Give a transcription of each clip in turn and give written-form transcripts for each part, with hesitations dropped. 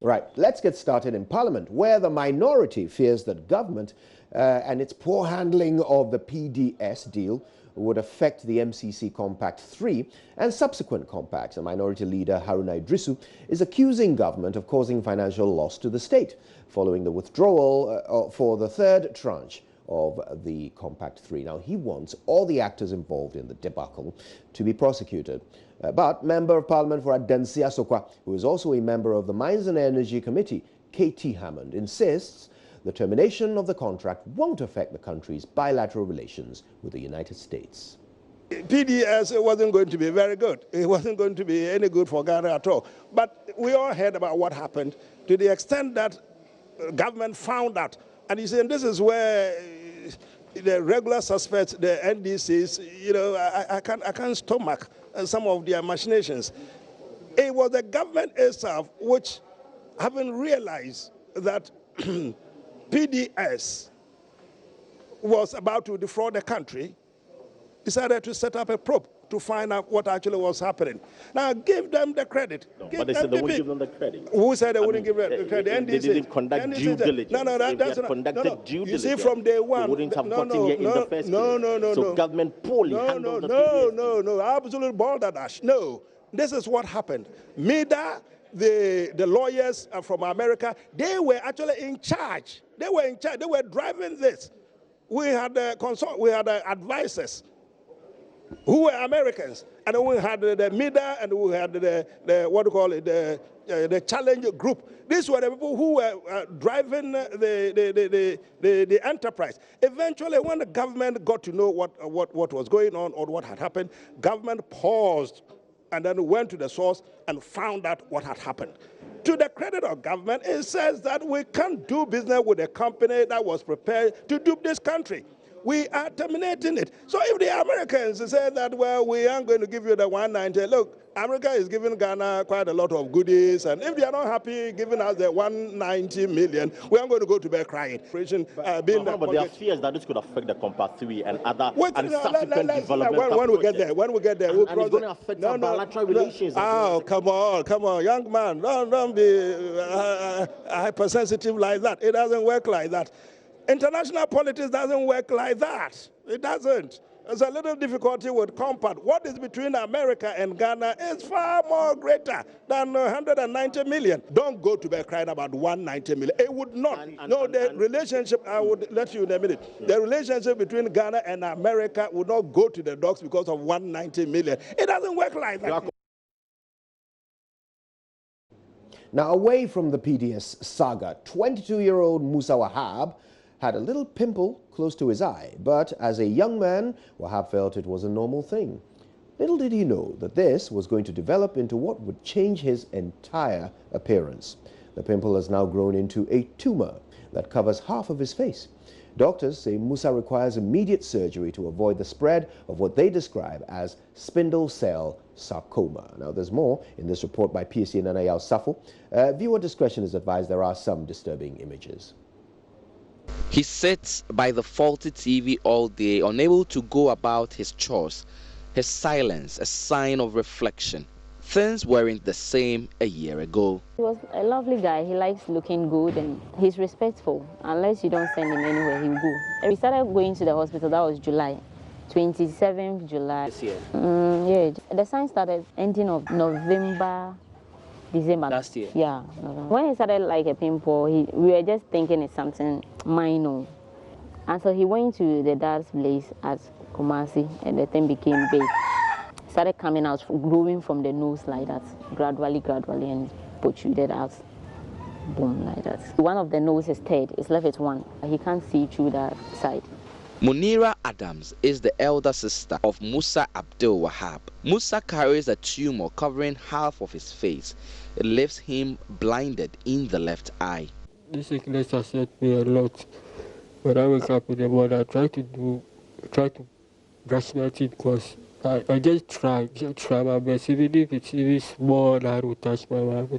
Right, let's get started in Parliament, where the minority fears that government and its poor handling of the PDS deal would affect the MCC Compact 3 and subsequent compacts. A minority leader, Haruna Idrisu, is accusing government of causing financial loss to the state following the withdrawal for the third tranche of the Compact 3. Now, he wants all the actors involved in the debacle to be prosecuted. But Member of Parliament for Adansi Asokwa, who is also a member of the Mines and Energy Committee, K.T. Hammond, insists the termination of the contract won't affect the country's bilateral relations with the United States. PDS wasn't going to be very good. It wasn't going to be any good for Ghana at all. But we all heard about what happened to the extent that government found out. And you see, and this is where the regular suspects, the NDCs, you know, I can't stomach some of their machinations. It was the government itself which, having realized that PDS was about to defraud the country, decided to set up a probe to find out what actually was happening. Now, give them the credit. No, but they said they wouldn't give them the credit. Who said they wouldn't give them the credit? They didn't conduct due diligence. No, that's not. Conducted due diligence. You see, from day one, they wouldn't have gotten here in the first place. So government poorly handled the PDS. No, absolute balderdash. No, this is what happened. MIDA, the lawyers from America, they were actually in charge. They were in charge. They were driving this. We had advisors who were Americans, and then we had the MIDA, and we had the what do you call it, the challenge group. These were the people who were driving the enterprise. Eventually, when the government got to know what was going on or what had happened, government paused and then went to the source and found out what had happened. To the credit of government, it says that we can't do business with a company that was prepared to dupe this country. We are terminating it. So if the Americans say that, well, we aren't going to give you the 190, look, America is giving Ghana quite a lot of goodies, and if they are not happy giving us the 190 million, we aren't going to go to bed crying. But there are fears that this could affect the Compact 3 and other subsequent developments. When we get there, we'll and it's going to affect our bilateral relations. Oh, come on, young man, don't be hypersensitive like that. It doesn't work like that. International politics doesn't work like that. It doesn't. There's a little difficulty with compact. What is between America and Ghana is far more greater than 190 million. Don't go to bed crying about 190 million. It would not. The relationship, I would let you in a minute. The relationship between Ghana and America would not go to the dogs because of 190 million. It doesn't work like that. Now, away from the PDS saga, 22-year-old Musa Wahab had a little pimple close to his eye, but as a young man, Wahab felt it was a normal thing. Little did he know that this was going to develop into what would change his entire appearance. The pimple has now grown into a tumor that covers half of his face. Doctors say Musa requires immediate surgery to avoid the spread of what they describe as spindle cell sarcoma. Now, there's more in this report by PSC Nanayao Safo. Viewer discretion is advised. There are some disturbing images. He sits by the faulty TV all day, unable to go about his chores. His silence, a sign of reflection. Things weren't the same a year ago. He was a lovely guy. He likes looking good and he's respectful. Unless you don't send him anywhere, he'll go. We started going to the hospital, that was July. 27th July. This year? Yeah. The sign started ending of November, December. Last year? Yeah. When he started like a pimple, we were just thinking it's something minor. And so he went to the dad's place at Kumasi and the thing became big. Started coming out, growing from the nose like that, gradually, and protruded out. Boom, like that. One of the nose is dead, it's left with one. He can't see through that side. Munira Adams is the elder sister of Musa Abulwah Wahab. Musa carries a tumor covering half of his face. It leaves him blinded in the left eye. This sickness has hurt me a lot. When I wake up in the morning, I try to brush my teeth because I just try my best. Even if it's even small, I will touch my mouth.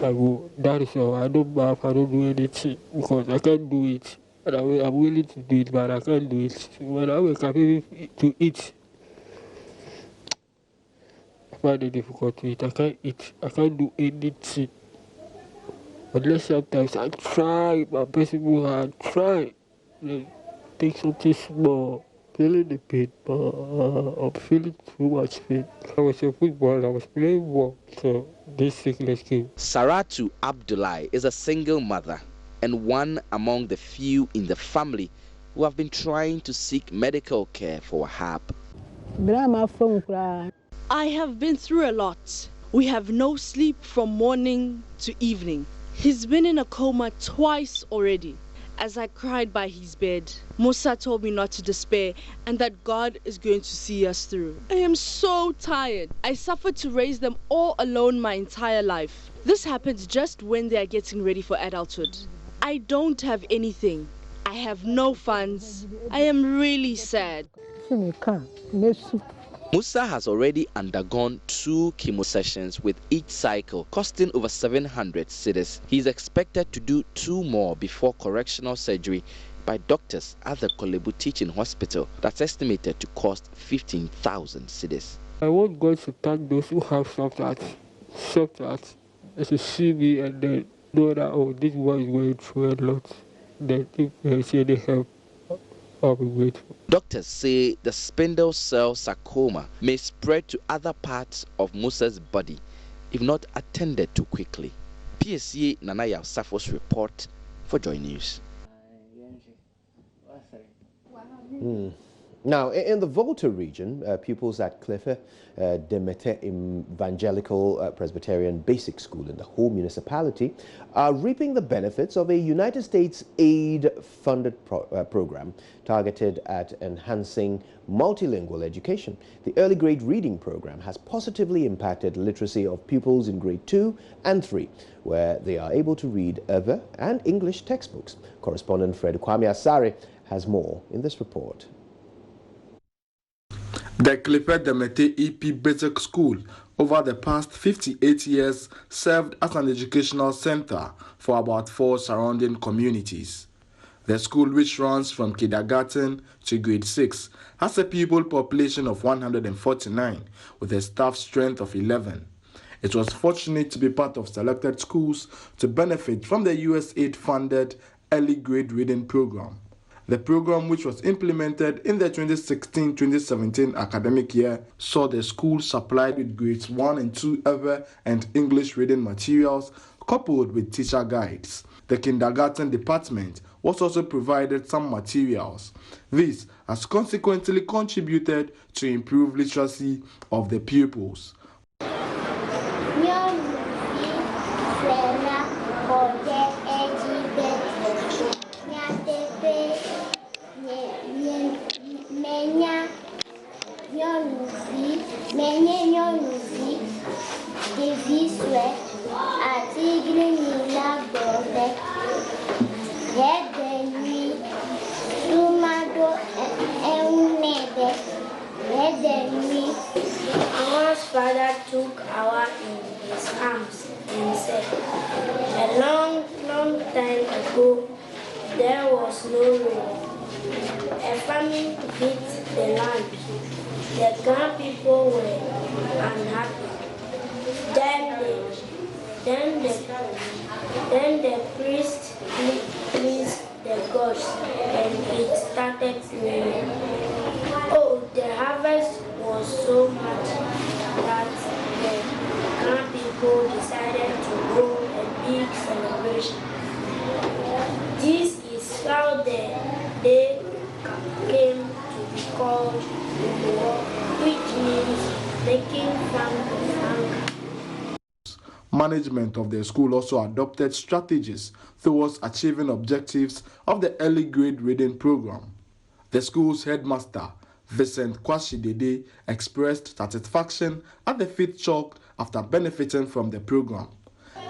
I will. That is all. I don't bath, I don't do anything because I can't do it. And I'm willing to do it, but I can't do it. When I wake up to eat, I find it difficult to eat. I can't eat. I can't do anything. Unless sometimes I try, my possible I try. Take something small, feeling the pain, but I'm feeling too much pain. I was a footballer, I was playing ball, so this sickness came. Saratu Abdullah is a single mother and one among the few in the family who have been trying to seek medical care for Wahab. I have been through a lot. We have no sleep from morning to evening. He's been in a coma twice already. As I cried by his bed, Musa told me not to despair and that God is going to see us through. I am so tired. I suffered to raise them all alone my entire life. This happens just when they are getting ready for adulthood. I don't have anything. I have no funds. I am really sad. Musa has already undergone 2 chemo sessions with each cycle costing over 700 cedis. He is expected to do 2 more before correctional surgery by doctors at the Kolebu Teaching Hospital that's estimated to cost 15,000 cedis. I want God to thank those who have something to see me and then know that, oh, this one is going through a lot. Then if they see any help, I'll be grateful. Doctors say the spindle cell sarcoma may spread to other parts of Musa's body if not attended to quickly. PSA Nanaya Safo's report for JoyNews. Now, in the Volta region, pupils at Clifford Demete Evangelical Presbyterian Basic School in the whole municipality are reaping the benefits of a United States aid-funded program targeted at enhancing multilingual education. The early grade reading program has positively impacted literacy of pupils in grade 2 and 3, where they are able to read Ewe and English textbooks. Correspondent Fred Kwame Asare has more in this report. The Clifford Demete EP Basic School over the past 58 years served as an educational center for about 4 surrounding communities. The school, which runs from kindergarten to grade 6, has a pupil population of 149 with a staff strength of 11. It was fortunate to be part of selected schools to benefit from the USAID-funded early grade reading program. The program, which was implemented in the 2016-2017 academic year, saw the school supplied with grades 1 and 2 Ewe and English reading materials coupled with teacher guides. The kindergarten department was also provided some materials. This has consequently contributed to improved literacy of the pupils. Our father took our in his arms and said, a long time ago, there was no rain. A famine hit the land. The Ghana people were unhappy. Then the priest pleased the gods and it started raining. Oh, the harvest was so much that the Ghana people decided to hold a big celebration. This is how the day came to be called War, which means making fun of hunger. Management of the school also adopted strategies towards achieving objectives of the early grade reading program. The school's headmaster, Vincent Kwashidede, expressed satisfaction at the feat chalked after benefiting from the program.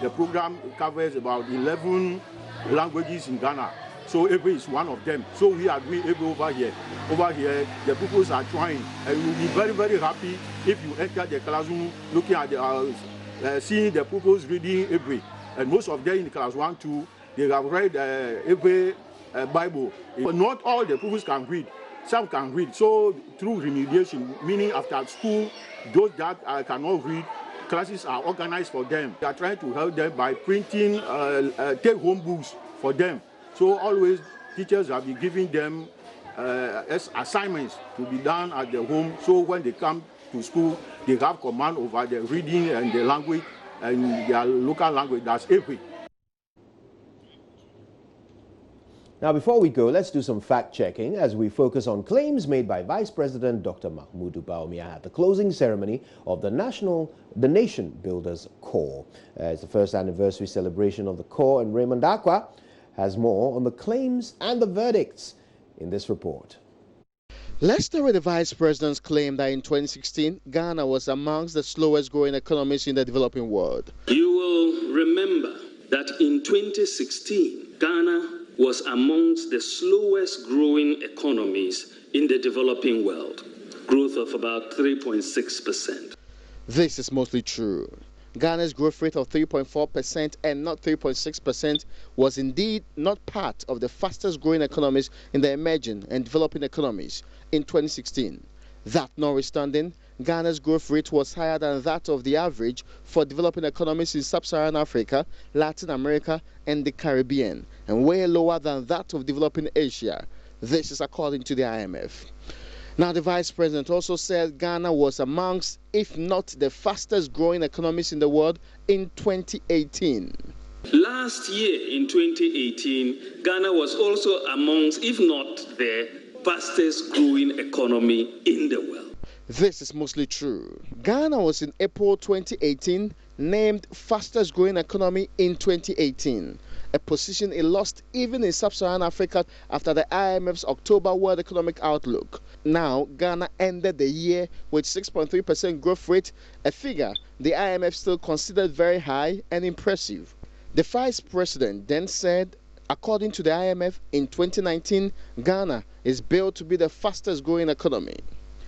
The program covers about 11 languages in Ghana, so Ewe is one of them. So we are doing Ewe over here. Over here, the pupils are trying, and you'll be very, very happy if you enter the classroom looking at the seeing the pupils reading Ewe. And most of them in class 1, 2, they have read Ewe Bible. But not all the pupils can read. Some can read. So through remediation, meaning after school, those that cannot read, classes are organized for them. They are trying to help them by printing take-home books for them. So always teachers have been giving them assignments to be done at their home. So when they come to school, they have command over the reading and the language and their local language. That's Epi. Now, before we go, let's do some fact-checking as we focus on claims made by Vice President Dr. Mahamudu Bawumia at the closing ceremony of the Nation Builders Corps. It's the first anniversary celebration of the Corps, and Raymond Akwa has more on the claims and the verdicts in this report. Let's start with the Vice President's claim that in 2016, Ghana was amongst the slowest growing economies in the developing world. You will remember that in 2016, Ghana was amongst the slowest growing economies in the developing world, growth of about 3.6%. This is mostly true. Ghana's growth rate of 3.4% and not 3.6% was indeed not part of the fastest growing economies in the emerging and developing economies in 2016. That notwithstanding, Ghana's growth rate was higher than that of the average for developing economies in sub-Saharan Africa, Latin America, and the Caribbean, and way lower than that of developing Asia. This is according to the IMF. Now, the Vice President also said Ghana was amongst, if not the fastest growing economies in the world in 2018. Last year, in 2018, Ghana was also amongst, if not the fastest growing economy in the world. This is mostly true. Ghana was in April 2018 named fastest growing economy in 2018, a position it lost even in sub-Saharan Africa after the IMF's October World Economic Outlook. Now, Ghana ended the year with 6.3% growth rate, a figure the IMF still considered very high and impressive. The Vice President then said, according to the IMF, in 2019, Ghana is billed to be the fastest growing economy.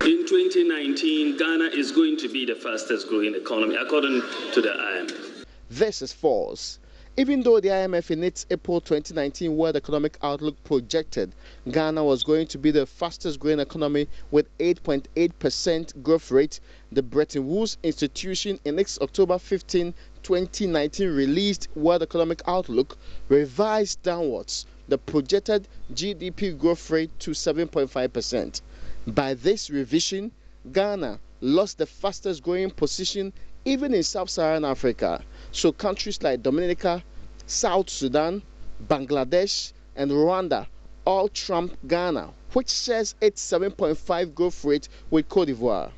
In 2019, Ghana is going to be the fastest growing economy, according to the IMF. This is false. Even though the IMF in its April 2019 World Economic Outlook projected Ghana was going to be the fastest growing economy with 8.8% growth rate, the Bretton Woods institution in its October 15, 2019 released World Economic Outlook revised downwards the projected GDP growth rate to 7.5%. By this revision, Ghana lost the fastest growing position even in sub-Saharan Africa. So countries like Dominica, South Sudan, Bangladesh, and Rwanda all trump Ghana, which shares its 7.5 growth rate with Cote d'Ivoire.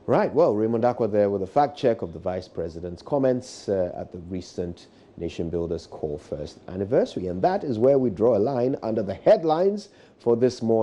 Right, well, Raymond Akwa there with a fact check of the Vice President's comments at the recent Nation Builders Corps first anniversary. And that is where we draw a line under the headlines for this morning.